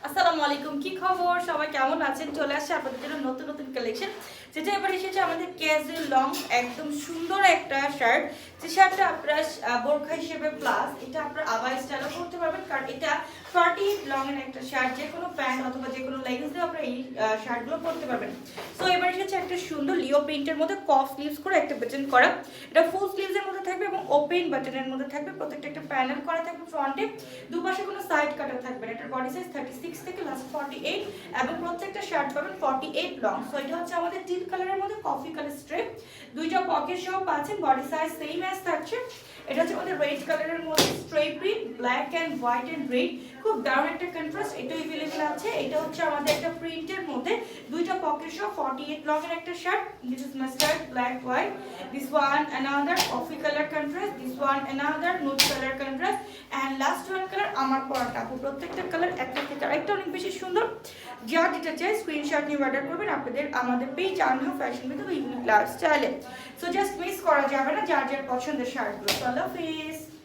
আসসালামু আলাইকুম, কি খবর? সবাই কেমন আছেন? চলে আসছে আপনাদের জন্য নতুন নতুন কালেকশন, যেটা এবার এসেছে আমাদের ক্যাজুয়াল লং, একদম সুন্দর একটা শার্ট। যে শার্টটা আপনারা বোরখা হিসেবে প্লাস এটা আপনারা আবাই স্টাইলও করতে পারবেন, কারণ এটা 40 লং এর একটা শার্ট। যে কোনো প্যান্ট অথবা যে কোনো লেগিংস দিয়ে আপনারা এই শার্টগুলো পরতে পারবেন। সো এবার এসেছে একটা সুন্দর লিও প্রিন্টের মধ্যে কফ স্লিভস করে একটা বাটন করা। এটা ফুল স্লিভসের মধ্যে থাকবে এবং ওপেন বাটনের মধ্যে থাকবে। প্রত্যেকটা একটা প্যানেল করা থাকবে ফ্রন্টে, দুপাশে কোনো সাইড কাটা থাকবে না। এটার বডি সাইজ 36 থেকে লাস্ট 48 এবং প্রত্যেকটা শার্ট পাবেন 48 লং। সো এটা হচ্ছে আমাদের টিল কালারের মধ্যে কফি কালার স্ট্রিপ, দুইটা পকেট সহ পাচ্ছেন। বডি সাইজ সেম অ্যাজ থাকছে। এটা হচ্ছে আমাদের রেড কালারের মধ্যে stripe print, black and white and red, খুব দারুণ একটা কন্ট্রাস্ট। এটা अवेलेबल আছে। এটা হচ্ছে আমাদের একটা প্রিন্টের মধ্যে দুইটা পকেট সহ 48 লং এর একটা shirt. This is mustard black white, this one another coffee colour contrast, this one another nude colour contrast and last one colour আমার পরাটা। প্রত্যেকটা কালার একটা থেকে আরেকটা অনেক বেশি সুন্দর। যা যেটা চাই স্ক্রিনশট নিয়ে অর্ডার করবেন আপনাদের আমাদের page Anha fashion with unique লাইফস্টাইলে। সো জাস্ট মিস করা যাবে না যার যার পছন্দের শার্টগুলো। আল্লাহ হাফেজ।